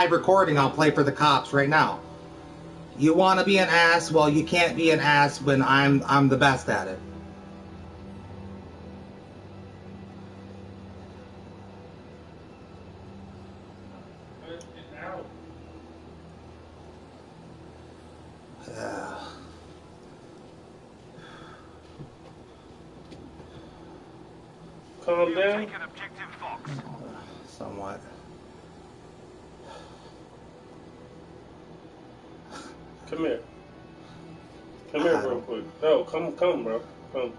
live recording, I'll play for the cops right now. You want to be an ass? Well, you can't be an ass when I'm the best at it. Calm down. Somewhat. Come here. Come here real quick. No, come, bro. Come.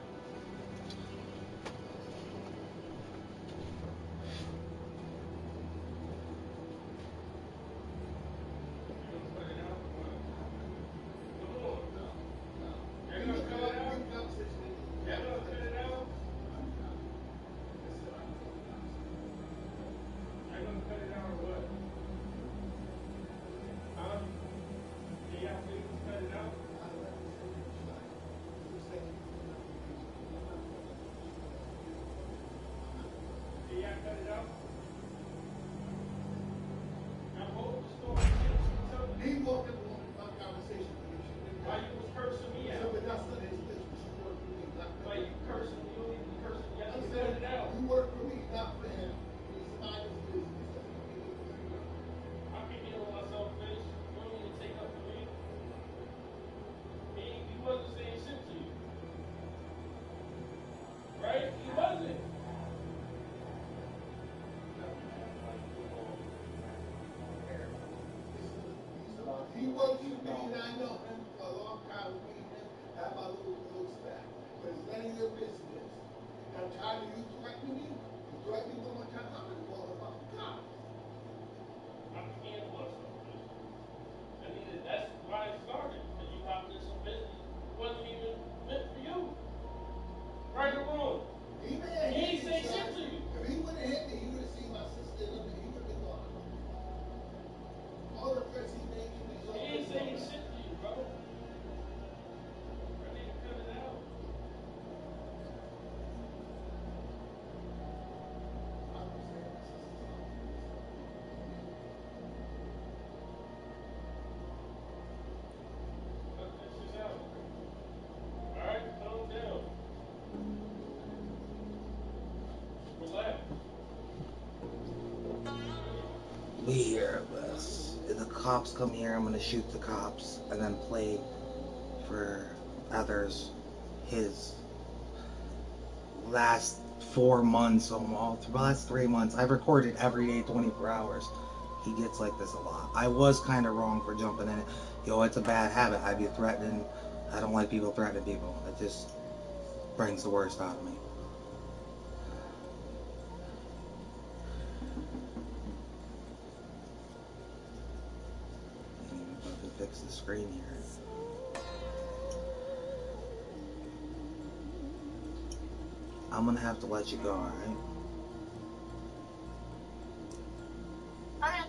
We hear this. If the cops come here, I'm gonna shoot the cops and then play for others his last 4 months, almost last 3 months. I've recorded every day, 24 hours. He gets like this a lot. I was kind of wrong for jumping in it. Yo, it's a bad habit. I'd be threatening. I don't like people threatening people. It just brings the worst out of me. Fix the screen here. I'm gonna have to let you go, alright? Okay.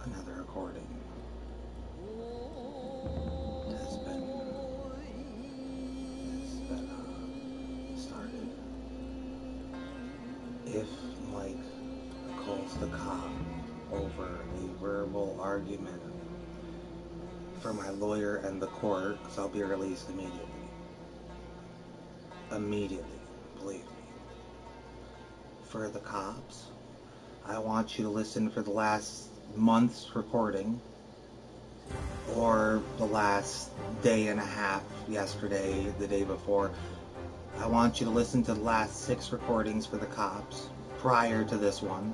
Another recording has been started. If Mike calls the cop over a verbal argument for my lawyer and the court, because I'll be released immediately. Immediately, believe me. For the cops, I want you to listen for the last month's recording, or the last day and a half, yesterday, the day before. I want you to listen to the last 6 recordings for the cops prior to this one,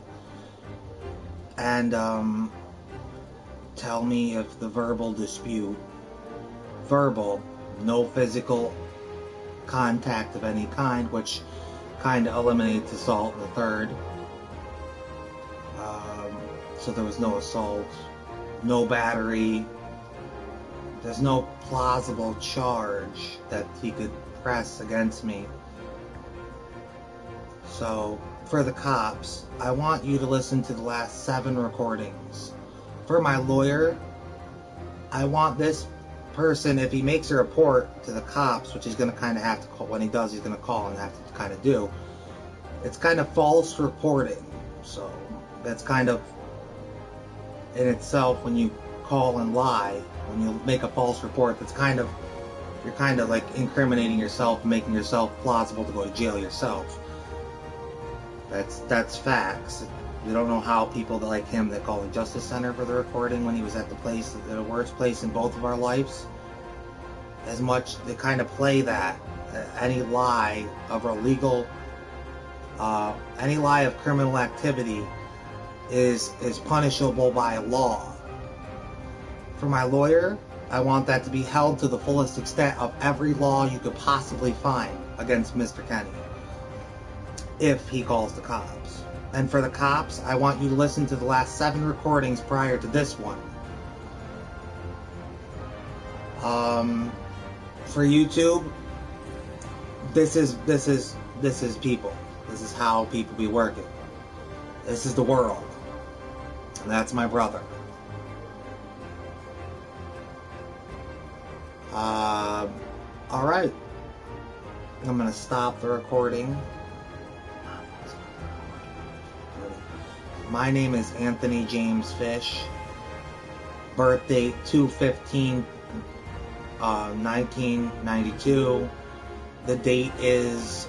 and tell me if the verbal dispute, verbal, no physical contact of any kind, which kind of eliminates assault, the third. So there was no assault, no battery. There's no plausible charge that he could press against me. So, for the cops, I want you to listen to the last 7 recordings. For my lawyer, I want this person, if he makes a report to the cops, which he's going to kind of have to call, when he does, he's going to call and have to kind of do, it's kind of false reporting. So, that's kind of, in itself, when you call and lie, when you make a false report, that's kind of, you're kind of like incriminating yourself, making yourself plausible to go to jail yourself. That's facts. You don't know how people like him that call the Justice Center for the recording when he was at the worst place in both of our lives. As much, they kind of play that. Any lie of illegal, any lie of criminal activity is punishable by law. For my lawyer, I want that to be held to the fullest extent of every law you could possibly find against Mr. Kenny, if he calls the cops. And for the cops, I want you to listen to the last 7 recordings prior to this one. For YouTube, this is people. This is how people be working. This is the world. And that's my brother. Alright. I'm gonna stop the recording. My name is Anthony James Fish. Birth date 2/15/1992. The date is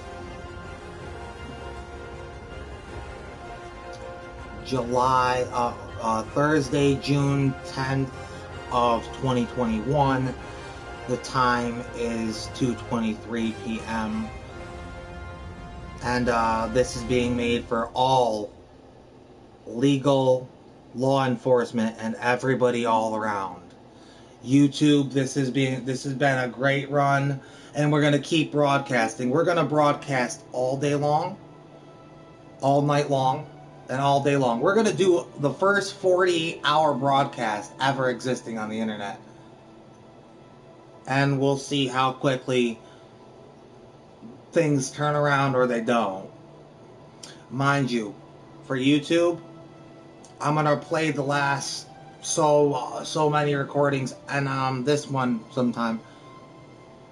Thursday, June 10th of 2021. The time is 2:23 p.m. And this is being made for all legal law enforcement and everybody all around. YouTube, this has been a great run, and we're gonna keep broadcasting. We're gonna broadcast all day long, all night long, and all day long. We're gonna do the first 40-hour broadcast ever existing on the internet. And we'll see how quickly things turn around or they don't. Mind you, for YouTube, I'm gonna play the last so many recordings and this one sometime.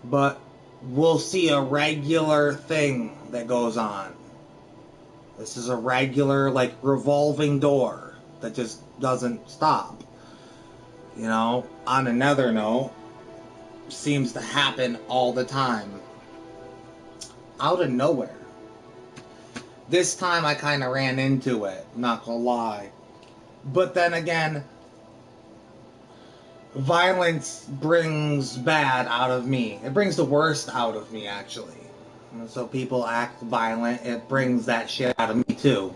But we'll see a regular thing that goes on. This is a regular, like, revolving door that just doesn't stop. You know, on another note, seems to happen all the time. Out of nowhere. This time I kind of ran into it, not gonna lie. But then again, violence brings bad out of me. It brings the worst out of me, actually. And so people act violent, it brings that shit out of me too.